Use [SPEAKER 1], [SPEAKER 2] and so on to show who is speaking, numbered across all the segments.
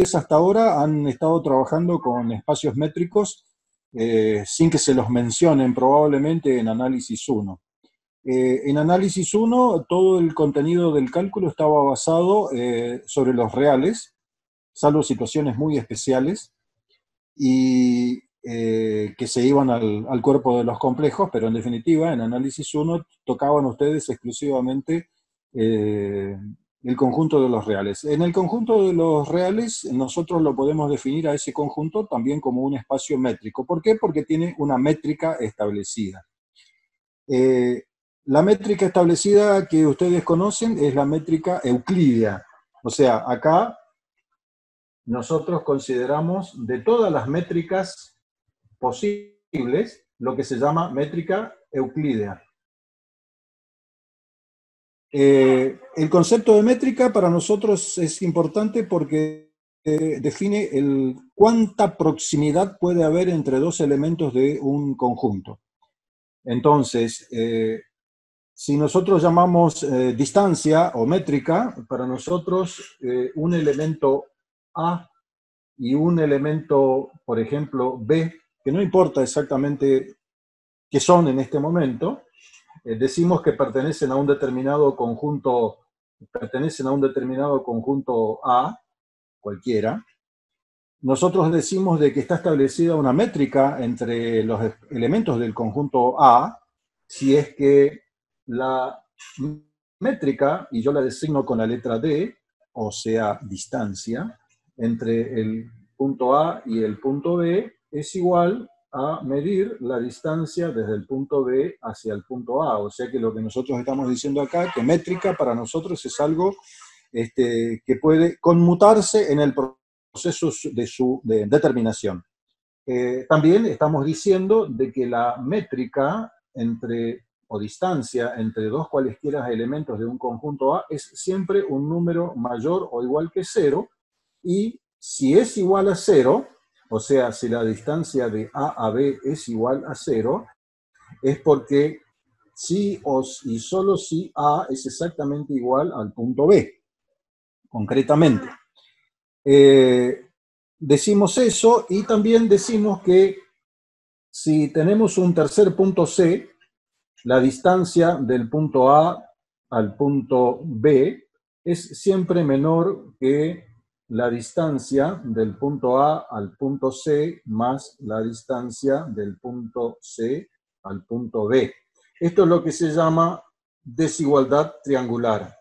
[SPEAKER 1] ustedes hasta ahora han estado trabajando con espacios métricos sin que se los mencionen probablemente en Análisis 1. En Análisis 1 todo el contenido del cálculo estaba basado sobre los reales, salvo situaciones muy especiales, y que se iban al cuerpo de los complejos, pero en definitiva en Análisis 1 tocaban ustedes exclusivamente el conjunto de los reales. En el conjunto de los reales nosotros lo podemos definir a ese conjunto también como un espacio métrico. ¿Por qué? Porque tiene una métrica establecida. La métrica establecida que ustedes conocen es la métrica euclídea. O sea, acá nosotros consideramos de todas las métricas posibles lo que se llama métrica euclídea. El concepto de métrica para nosotros es importante porque define cuánta proximidad puede haber entre dos elementos de un conjunto. Entonces, si nosotros llamamos distancia o métrica, para nosotros un elemento A y un elemento, por ejemplo, B, que no importa exactamente qué son en este momento, decimos que pertenecen a un determinado conjunto A, cualquiera. Nosotros decimos de que está establecida una métrica entre los elementos del conjunto A, si es que la métrica, y yo la designo con la letra D, o sea, distancia, entre el punto A y el punto B, es igual a medir la distancia desde el punto B hacia el punto A. O sea que lo que nosotros estamos diciendo acá, que métrica para nosotros es algo que puede conmutarse en el proceso de su determinación. También estamos diciendo de que la métrica o distancia entre dos cualesquiera elementos de un conjunto A es siempre un número mayor o igual que 0, y si es igual a 0, o sea, si la distancia de A a B es igual a 0, es porque sí y solo si A es exactamente igual al punto B, concretamente. Decimos eso y también decimos que si tenemos un tercer punto C, la distancia del punto A al punto B es siempre menor que la distancia del punto A al punto C más la distancia del punto C al punto B. Esto es lo que se llama desigualdad triangular.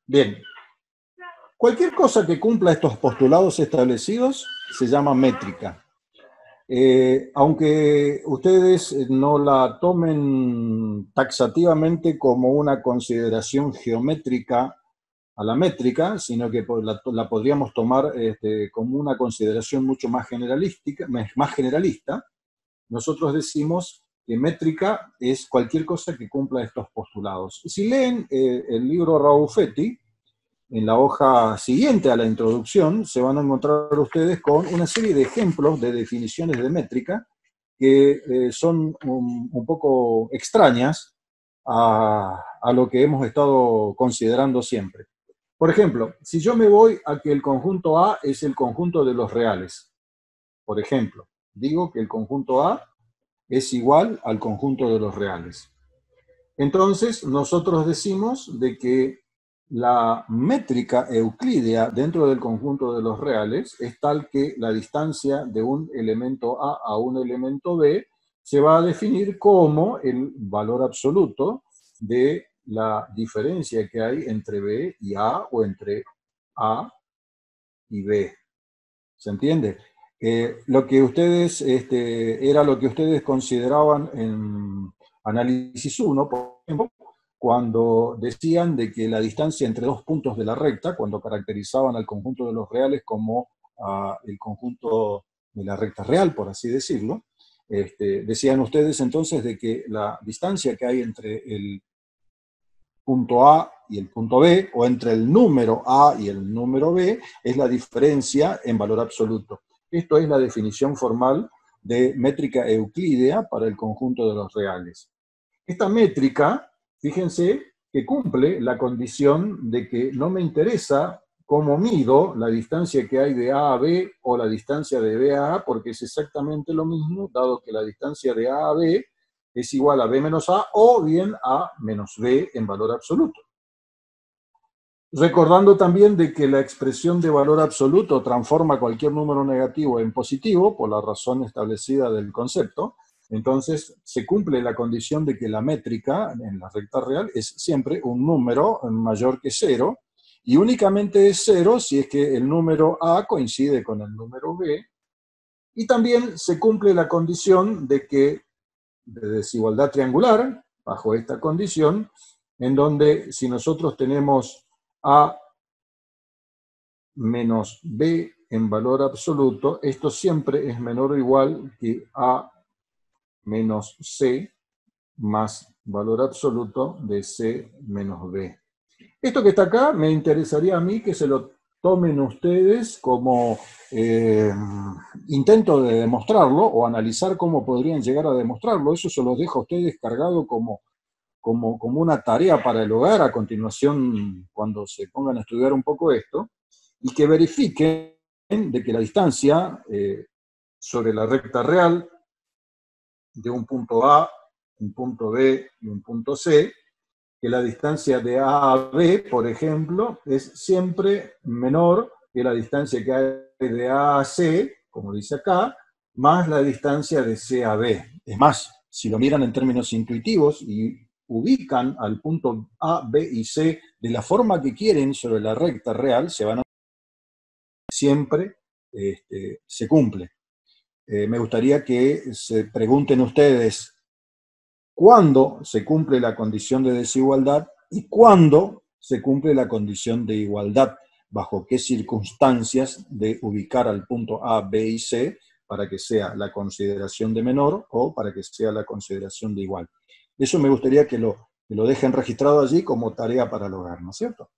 [SPEAKER 1] Bien. Cualquier cosa que cumpla estos postulados establecidos se llama métrica. Aunque ustedes no la tomen taxativamente como una consideración geométrica a la métrica, sino que la podríamos tomar como una consideración mucho más generalista, nosotros decimos que métrica es cualquier cosa que cumpla estos postulados. Si leen el libro Raufetti, en la hoja siguiente a la introducción se van a encontrar ustedes con una serie de ejemplos de definiciones de métrica que son un poco extrañas a lo que hemos estado considerando siempre. Por ejemplo, si yo me voy a que el conjunto A es el conjunto de los reales, por ejemplo, digo que el conjunto A es igual al conjunto de los reales. Entonces, nosotros decimos de que la métrica euclídea dentro del conjunto de los reales es tal que la distancia de un elemento A a un elemento B se va a definir como el valor absoluto de la diferencia que hay entre B y A o entre A y B. ¿Se entiende? Lo que ustedes, era lo que ustedes consideraban en Análisis 1, por ejemplo, cuando decían de que la distancia entre dos puntos de la recta, cuando caracterizaban al conjunto de los reales como el conjunto de la recta real, por así decirlo, decían ustedes entonces de que la distancia que hay entre el punto A y el punto B, o entre el número A y el número B, es la diferencia en valor absoluto. Esto es la definición formal de métrica euclídea para el conjunto de los reales. Esta métrica, fíjense, que cumple la condición de que no me interesa cómo mido la distancia que hay de A a B o la distancia de B a A, porque es exactamente lo mismo, dado que la distancia de A a B es igual a B menos A o bien A menos B en valor absoluto. Recordando también de que la expresión de valor absoluto transforma cualquier número negativo en positivo por la razón establecida del concepto. Entonces se cumple la condición de que la métrica en la recta real es siempre un número mayor que 0 y únicamente es 0 si es que el número A coincide con el número B. Y también se cumple la condición de que de desigualdad triangular, bajo esta condición, en donde si nosotros tenemos A menos B en valor absoluto, esto siempre es menor o igual que A menos C más valor absoluto de C menos B. Esto que está acá me interesaría a mí que se lo tomen ustedes como intento de demostrarlo o analizar cómo podrían llegar a demostrarlo. Eso se los dejo a ustedes cargado como una tarea para el hogar a continuación cuando se pongan a estudiar un poco esto, y que verifiquen de que la distancia sobre la recta real de un punto A, un punto B y un punto C, que la distancia de A a B, por ejemplo, es siempre menor que la distancia que hay de A a C, como dice acá, más la distancia de C a B. Es más, si lo miran en términos intuitivos y ubican al punto A, B y C de la forma que quieren sobre la recta real, se van a siempre se cumple. Me gustaría que se pregunten ustedes cuándo se cumple la condición de desigualdad y cuándo se cumple la condición de igualdad, bajo qué circunstancias de ubicar al punto A, B y C para que sea la consideración de menor o para que sea la consideración de igual. Eso me gustaría que lo dejen registrado allí como tarea para el hogar, ¿no es cierto?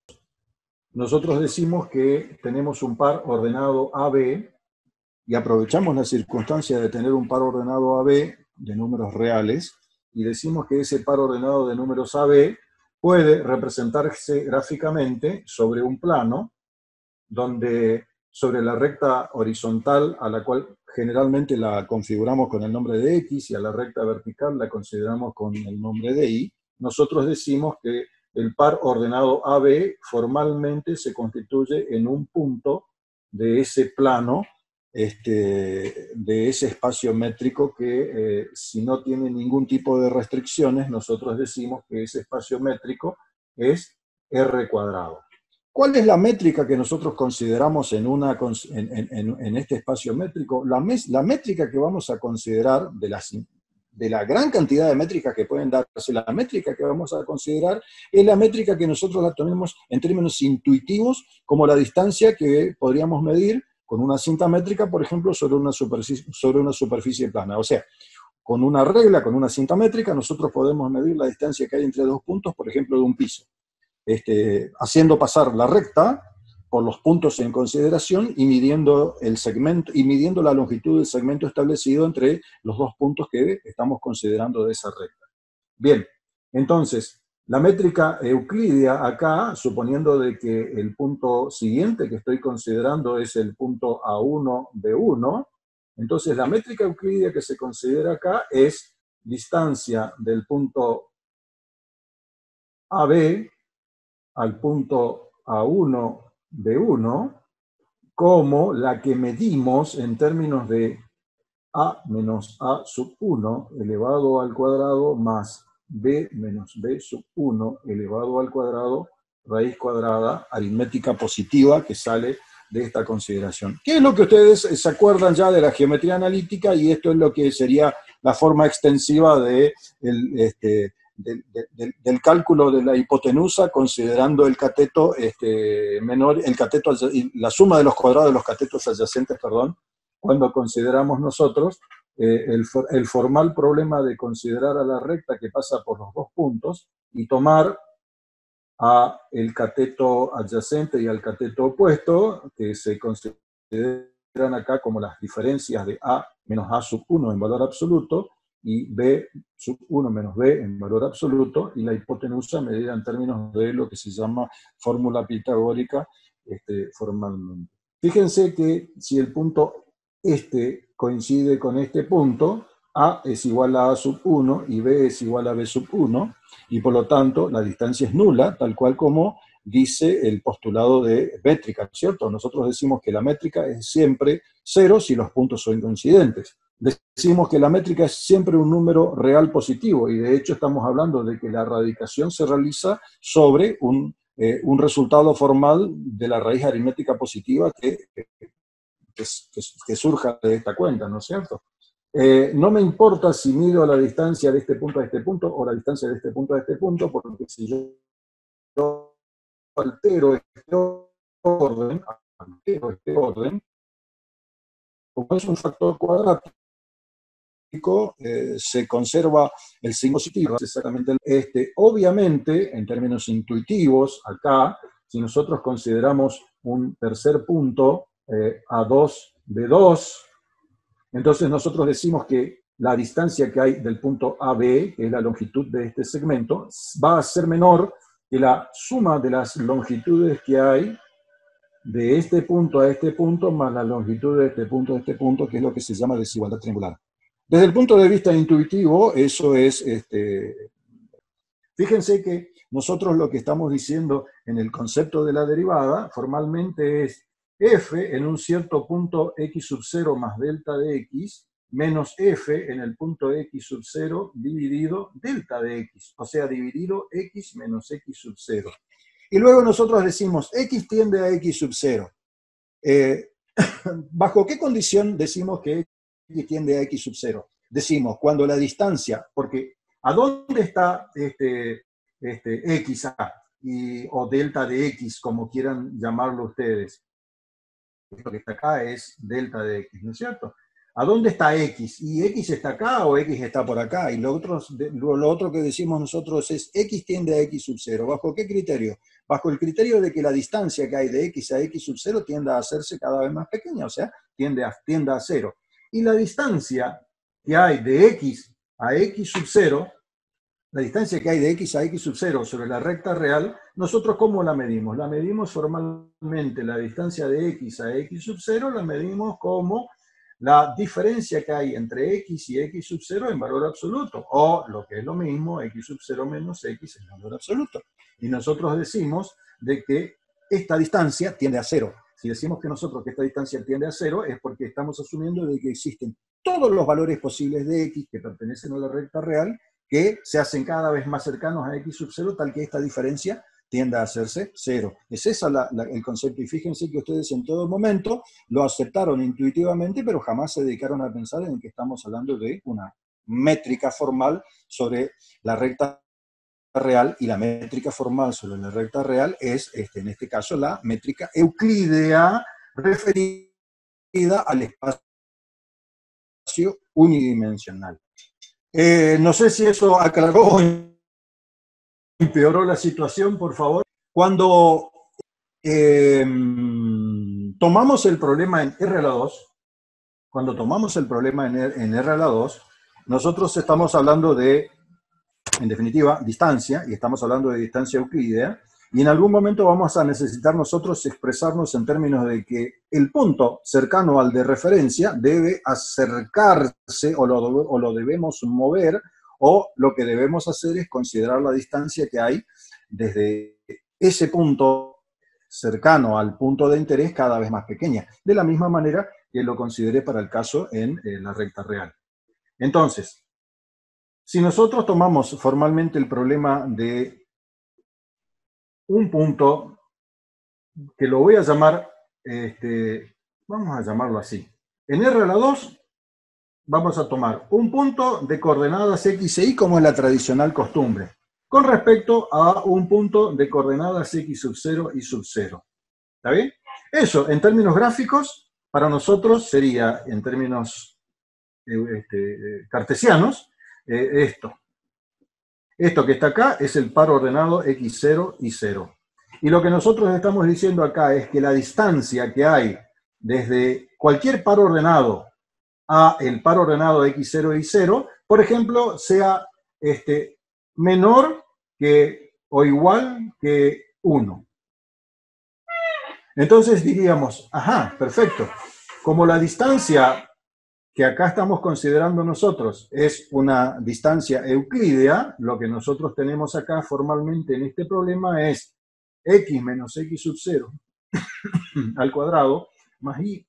[SPEAKER 1] Nosotros decimos que tenemos un par ordenado AB y aprovechamos la circunstancia de tener un par ordenado AB de números reales y decimos que ese par ordenado de números AB puede representarse gráficamente sobre un plano donde sobre la recta horizontal a la cual generalmente la configuramos con el nombre de X y a la recta vertical la consideramos con el nombre de Y, nosotros decimos que el par ordenado AB formalmente se constituye en un punto de ese plano, de ese espacio métrico que si no tiene ningún tipo de restricciones, nosotros decimos que ese espacio métrico es R cuadrado. ¿Cuál es la métrica que nosotros consideramos en este espacio métrico? La métrica que vamos a considerar de la gran cantidad de métricas que pueden darse, la métrica que vamos a considerar es la métrica que nosotros la tenemos en términos intuitivos como la distancia que podríamos medir con una cinta métrica, por ejemplo, sobre una superficie plana. O sea, con una regla, con una cinta métrica, nosotros podemos medir la distancia que hay entre dos puntos, por ejemplo, de un piso. Haciendo pasar la recta por los puntos en consideración y midiendo el segmento y midiendo la longitud del segmento establecido entre los dos puntos que estamos considerando de esa recta. Bien, entonces, la métrica euclídea acá, suponiendo de que el punto siguiente que estoy considerando es el punto A1, B1, entonces la métrica euclídea que se considera acá es distancia del punto AB al punto A1, B1, como la que medimos en términos de A menos A sub 1 elevado al cuadrado más B menos B sub 1 elevado al cuadrado, raíz cuadrada aritmética positiva que sale de esta consideración. ¿Qué es lo que ustedes se acuerdan ya de la geometría analítica? Y esto es lo que sería la forma extensiva del cálculo de la hipotenusa, considerando el cateto menor, el cateto, la suma de los cuadrados de los catetos adyacentes, perdón, cuando consideramos nosotros el formal problema de considerar a la recta que pasa por los dos puntos y tomar a el cateto adyacente y al cateto opuesto, que se consideran acá como las diferencias de A menos A sub 1 en valor absoluto, y B sub 1 menos B en valor absoluto, y la hipotenusa medida en términos de lo que se llama fórmula pitagórica formalmente. Fíjense que si el punto coincide con este punto, A es igual a sub 1 y B es igual a B sub 1, y por lo tanto la distancia es nula, tal cual como dice el postulado de métrica, ¿cierto? Nosotros decimos que la métrica es siempre cero si los puntos son coincidentes. Decimos que la métrica es siempre un número real positivo, y de hecho estamos hablando de que la radicación se realiza sobre un resultado formal de la raíz aritmética positiva que surja de esta cuenta, ¿no es cierto? No me importa si mido la distancia de este punto a este punto o la distancia de este punto a este punto, porque si yo altero este orden, como es un factor cuadrático, se conserva el signo positivo, exactamente obviamente, en términos intuitivos, acá, si nosotros consideramos un tercer punto, A2B2, entonces nosotros decimos que la distancia que hay del punto AB, que es la longitud de este segmento, va a ser menor que la suma de las longitudes que hay de este punto a este punto, más la longitud de este punto a este punto, que es lo que se llama desigualdad triangular. Desde el punto de vista intuitivo, eso es, fíjense que nosotros lo que estamos diciendo en el concepto de la derivada, formalmente es f en un cierto punto x sub 0 más delta de x, menos f en el punto x sub 0 dividido delta de x, o sea, dividido x menos x sub 0. Y luego nosotros decimos, x tiende a x sub 0. ¿Bajo qué condición decimos que x tiende a x sub 0? Decimos, cuando la distancia, porque ¿a dónde está x a? O delta de x, como quieran llamarlo ustedes? Lo que está acá es delta de x, ¿no es cierto? ¿A dónde está x? ¿Y x está acá o x está por acá? Y lo otro que decimos nosotros es x tiende a x sub 0. ¿Bajo qué criterio? Bajo el criterio de que la distancia que hay de x a x sub 0 tiende a hacerse cada vez más pequeña, o sea, tiende a 0. Y la distancia que hay de x a x sub 0, la distancia que hay de x a x sub 0 sobre la recta real, ¿nosotros cómo la medimos? La medimos formalmente, la distancia de x a x sub 0 la medimos como la diferencia que hay entre x y x sub 0 en valor absoluto, o lo que es lo mismo, x sub 0 menos x en valor absoluto. Y nosotros decimos de que esta distancia tiende a 0. Si decimos que nosotros que esta distancia tiende a 0, es porque estamos asumiendo de que existen todos los valores posibles de x que pertenecen a la recta real, que se hacen cada vez más cercanos a x sub 0, tal que esta diferencia tienda a hacerse 0. Es ese el concepto, y fíjense que ustedes en todo momento lo aceptaron intuitivamente, pero jamás se dedicaron a pensar en que estamos hablando de una métrica formal sobre la recta real, y la métrica formal sobre la recta real es, en este caso, la métrica euclídea referida al espacio unidimensional. No sé si eso aclaró o empeoró la situación, por favor. Cuando tomamos el problema en R a la 2, cuando tomamos el problema en R a la 2, nosotros estamos hablando de, en definitiva, distancia, y estamos hablando de distancia euclídea, y en algún momento vamos a necesitar nosotros expresarnos en términos de que el punto cercano al de referencia debe acercarse o lo debemos mover, o lo que debemos hacer es considerar la distancia que hay desde ese punto cercano al punto de interés cada vez más pequeña, de la misma manera que lo consideré para el caso en la recta real. Entonces, si nosotros tomamos formalmente el problema de un punto, que lo voy a llamar, vamos a llamarlo así. En R a la 2 vamos a tomar un punto de coordenadas x e y, como es la tradicional costumbre, con respecto a un punto de coordenadas x sub 0 y sub 0. ¿Está bien? Eso, en términos gráficos, para nosotros sería, en términos cartesianos, esto. Esto que está acá es el par ordenado x0 y 0. Y lo que nosotros estamos diciendo acá es que la distancia que hay desde cualquier par ordenado a el par ordenado x0 y 0, por ejemplo, sea menor que o igual que 1. Entonces diríamos, ajá, perfecto. Como la distancia que acá estamos considerando nosotros es una distancia euclídea, lo que nosotros tenemos acá formalmente en este problema es x menos x sub 0 al cuadrado más y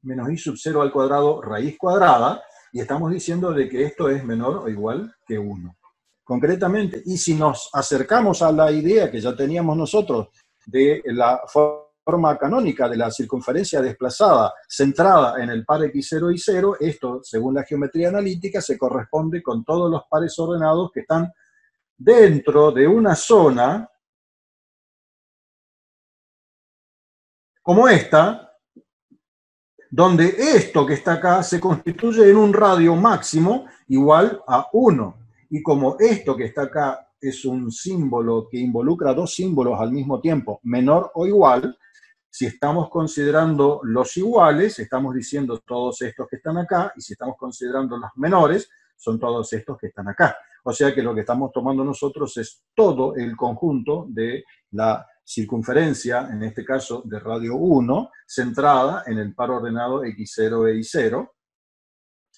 [SPEAKER 1] menos y sub 0 al cuadrado raíz cuadrada, y estamos diciendo de que esto es menor o igual que 1. Concretamente, y si nos acercamos a la idea que ya teníamos nosotros de la forma canónica de la circunferencia desplazada centrada en el par x0 y 0, esto, según la geometría analítica, se corresponde con todos los pares ordenados que están dentro de una zona como esta, donde esto que está acá se constituye en un radio máximo igual a 1. Y como esto que está acá es un símbolo que involucra dos símbolos al mismo tiempo, menor o igual, si estamos considerando los iguales, estamos diciendo todos estos que están acá, y si estamos considerando los menores, son todos estos que están acá. O sea que lo que estamos tomando nosotros es todo el conjunto de la circunferencia, en este caso de radio 1, centrada en el par ordenado x0 e y0,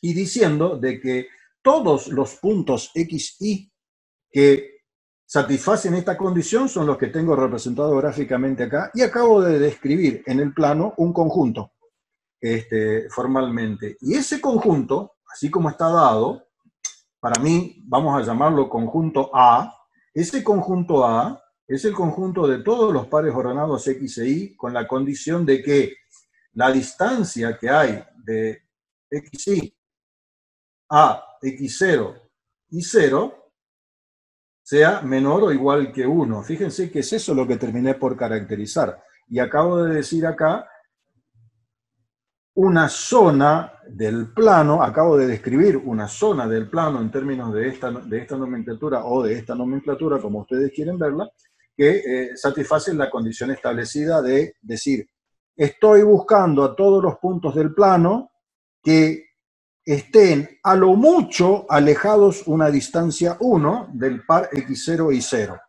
[SPEAKER 1] y diciendo de que todos los puntos x, y que satisfacen esta condición son los que tengo representados gráficamente acá, y acabo de describir en el plano un conjunto formalmente. Y ese conjunto, así como está dado, para mí vamos a llamarlo conjunto A. Ese conjunto A es el conjunto de todos los pares ordenados x e y, con la condición de que la distancia que hay de xy a x0 y 0 sea menor o igual que 1. Fíjense que es eso lo que terminé por caracterizar. Y acabo de decir acá una zona del plano, acabo de describir una zona del plano en términos de esta nomenclatura o de esta nomenclatura, como ustedes quieren verla, que satisface la condición establecida de decir, estoy buscando a todos los puntos del plano que estén a lo mucho alejados una distancia 1 del par x0 y 0.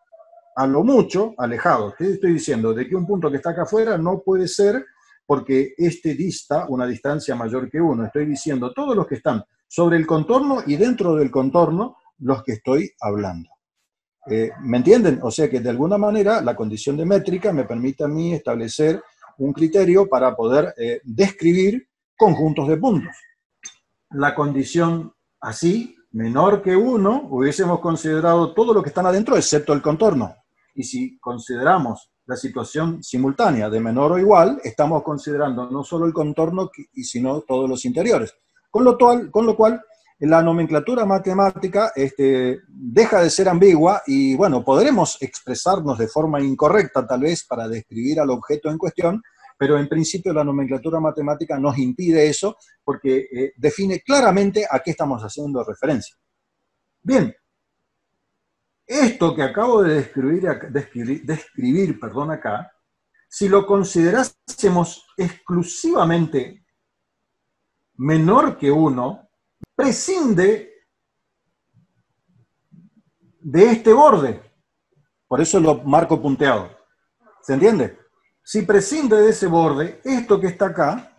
[SPEAKER 1] A lo mucho alejados. ¿Qué estoy diciendo? De que un punto que está acá afuera no puede ser porque este dista una distancia mayor que 1. Estoy diciendo todos los que están sobre el contorno y dentro del contorno los que estoy hablando. ¿Me entienden? O sea que de alguna manera la condición de métrica me permite a mí establecer un criterio para poder describir conjuntos de puntos. La condición así, menor que 1, hubiésemos considerado todo lo que están adentro excepto el contorno. Y si consideramos la situación simultánea de menor o igual, estamos considerando no solo el contorno, sino todos los interiores. Con lo cual la nomenclatura matemática deja de ser ambigua y, bueno, podremos expresarnos de forma incorrecta tal vez para describir al objeto en cuestión, pero en principio la nomenclatura matemática nos impide eso porque define claramente a qué estamos haciendo referencia. Bien, esto que acabo de describir acá, si lo considerásemos exclusivamente menor que 1, prescinde de este borde. Por eso lo marco punteado. ¿Se entiende? Si prescinde de ese borde, esto que está acá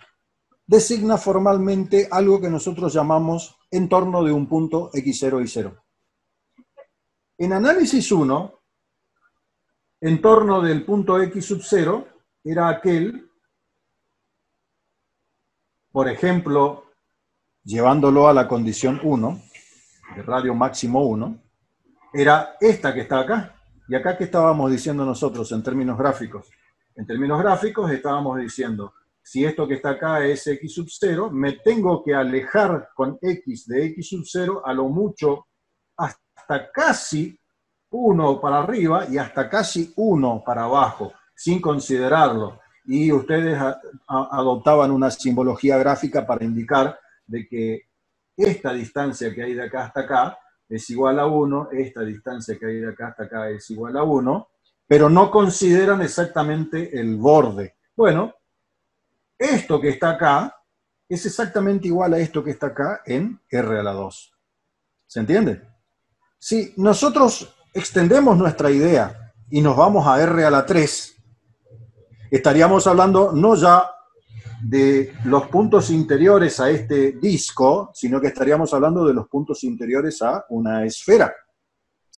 [SPEAKER 1] designa formalmente algo que nosotros llamamos entorno de un punto x0 y 0. En análisis 1, entorno del punto x sub 0 era aquel, por ejemplo, llevándolo a la condición 1, de radio máximo 1, era esta que está acá. Y acá, ¿qué estábamos diciendo nosotros en términos gráficos? En términos gráficos estábamos diciendo, si esto que está acá es x sub 0, me tengo que alejar con x de x sub 0 a lo mucho hasta casi 1 para arriba y hasta casi 1 para abajo, sin considerarlo. Y ustedes adoptaban una simbología gráfica para indicar de que esta distancia que hay de acá hasta acá es igual a 1, esta distancia que hay de acá hasta acá es igual a 1, pero no consideran exactamente el borde. Bueno, esto que está acá es exactamente igual a esto que está acá en R a la 2. ¿Se entiende? Si nosotros extendemos nuestra idea y nos vamos a R a la 3, estaríamos hablando no ya de los puntos interiores a este disco, sino que estaríamos hablando de los puntos interiores a una esfera.